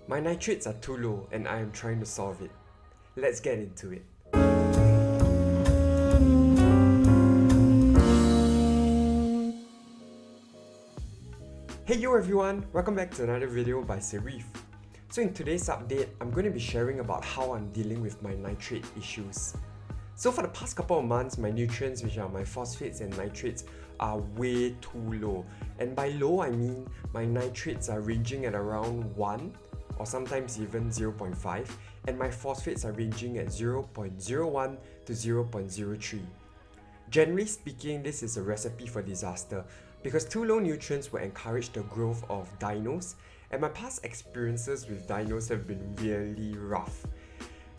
My nitrates are too low and I am trying to solve it. Let's get into it. Hey yo everyone, welcome back to another video by Reef. So in today's update, I'm going to be sharing about how I'm dealing with my nitrate issues. So for the past couple of months, my nutrients, which are my phosphates and nitrates, are way too low. And by low, I mean my nitrates are ranging at around 1 or sometimes even 0.5, and my phosphates are ranging at 0.01 to 0.03. Generally speaking, this is a recipe for disaster because too low nutrients will encourage the growth of dinos, and my past experiences with dinos have been really rough.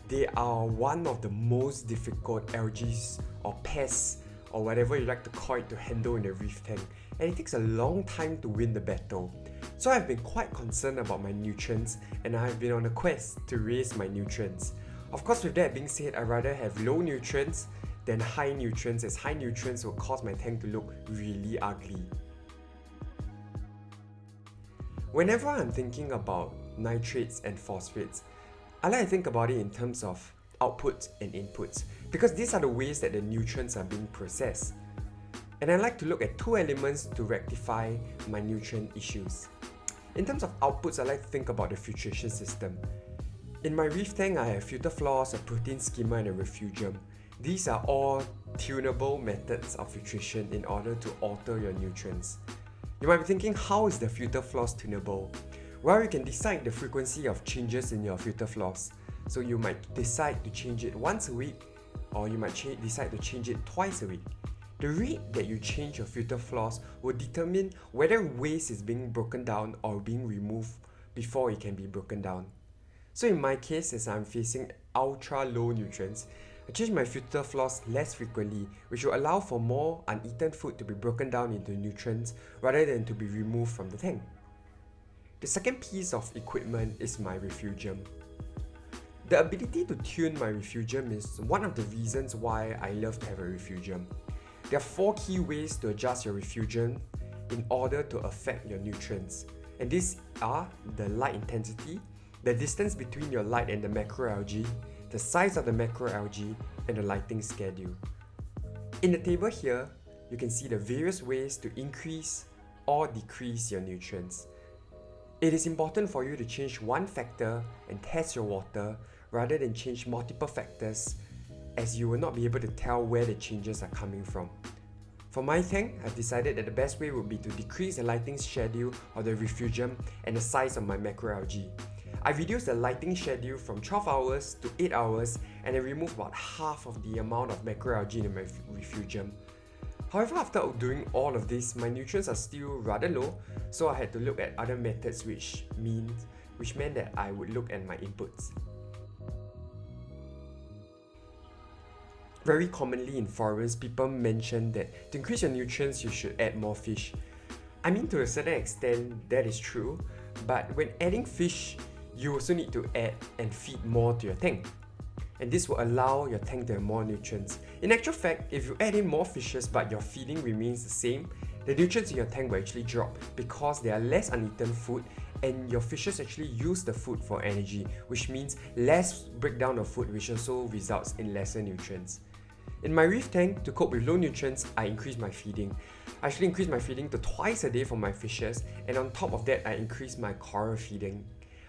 They are one of the most difficult algae or pests or whatever you like to call it to handle in a reef tank, and it takes a long time to win the battle. So I've been quite concerned about my nutrients and I've been on a quest to raise my nutrients. Of course, with that being said, I'd rather have low nutrients than high nutrients, as high nutrients will cause my tank to look really ugly. Whenever I'm thinking about nitrates and phosphates, I like to think about it in terms of outputs and inputs, because these are the ways that the nutrients are being processed. And I like to look at two elements to rectify my nutrient issues. In terms of outputs, I like to think about the filtration system. In my reef tank, I have filter floors, a protein skimmer, and a refugium. These are all tunable methods of filtration in order to alter your nutrients. You might be thinking, how is the filter floors tunable? Well, you can decide the frequency of changes in your filter floors. So you might decide to change it once a week, or you might decide to change it twice a week. The rate that you change your filter floors will determine whether waste is being broken down or being removed before it can be broken down. So in my case, as I'm facing ultra low nutrients, I change my filter floors less frequently, which will allow for more uneaten food to be broken down into nutrients rather than to be removed from the tank. The second piece of equipment is my refugium. The ability to tune my refugium is one of the reasons why I love to have a refugium. There are 4 key ways to adjust your refugium in order to affect your nutrients, and these are the light intensity, the distance between your light and the macroalgae, the size of the macroalgae, and the lighting schedule. In the table here, you can see the various ways to increase or decrease your nutrients. It is important for you to change one factor and test your water rather than change multiple factors, as you will not be able to tell where the changes are coming from. For my tank, I've decided that the best way would be to decrease the lighting schedule of the refugium and the size of my macroalgae. I reduced the lighting schedule from 12 hours to 8 hours, and I removed about half of the amount of macroalgae in my refugium. However, after doing all of this, my nutrients are still rather low, so I had to look at other methods which meant that I would look at my inputs. Very commonly in forums, people mention that to increase your nutrients, you should add more fish. I mean, to a certain extent, that is true, but when adding fish, you also need to add and feed more to your tank. And this will allow your tank to have more nutrients. In actual fact, if you add in more fishes but your feeding remains the same, the nutrients in your tank will actually drop because there are less uneaten food and your fishes actually use the food for energy, which means less breakdown of food, which also results in lesser nutrients. In my reef tank, to cope with low nutrients, I increased my feeding. I actually increased my feeding to twice a day for my fishes, and on top of that, I increased my coral feeding.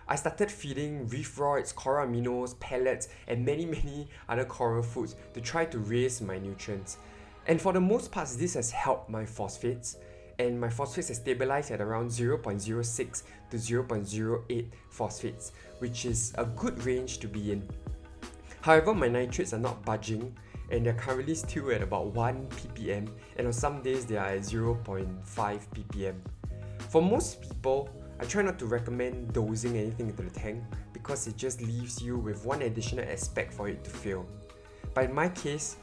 I started feeding reef roids, coral aminos, pellets, and many other coral foods to try to raise my nutrients. And for the most part, this has helped my phosphates, and my phosphates has stabilized at around 0.06 to 0.08 phosphates, which is a good range to be in. However, my nitrates are not budging, and they're currently still at about 1 ppm, and on some days they are at 0.5 ppm. For most people, I try not to recommend dosing anything into the tank because it just leaves you with one additional aspect for it to fail. But in my case,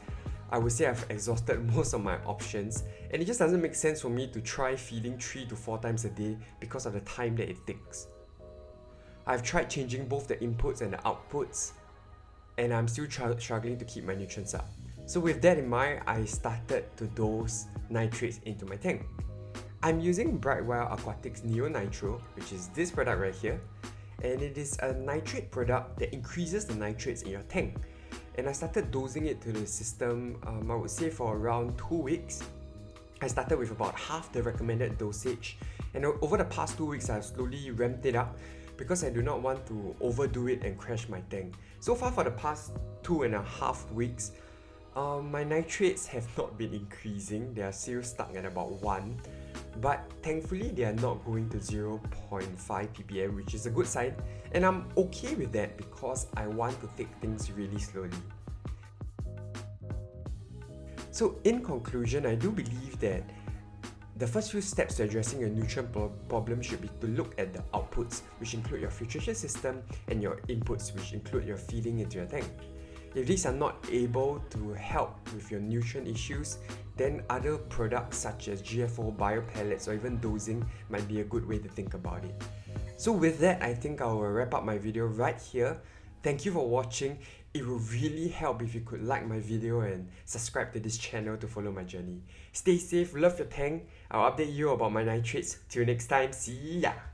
I would say I've exhausted most of my options, and it just doesn't make sense for me to try feeding 3 to 4 times a day because of the time that it takes. I've tried changing both the inputs and the outputs, and I'm still struggling to keep my nutrients up. So with that in mind, I started to dose nitrates into my tank. I'm using brightwell Aquatics Neo Nitro, which is this product right here, and it is a nitrate product that increases the nitrates in your tank. And I started dosing it to the system, I would say for around 2 weeks. I started with about half the recommended dosage, and over the past 2 weeks I've slowly ramped it up because I do not want to overdo it and crash my tank. So far for the past 2.5 weeks, my nitrates have not been increasing. They are still stuck at about 1, but thankfully they are not going to 0.5 ppm, which is a good sign, and I'm okay with that because I want to take things really slowly. So in conclusion, I do believe that the first few steps to addressing your nutrient problem should be to look at the outputs, which include your filtration system, and your inputs, which include your feeding into your tank. If these are not able to help with your nutrient issues, then other products such as GFO, biopellets, or even dosing might be a good way to think about it. So with that, I think I will wrap up my video right here. Thank you for watching. It would really help if you could like my video and subscribe to this channel to follow my journey. Stay safe, love your tank. I'll update you about my nitrates. Till next time, see ya!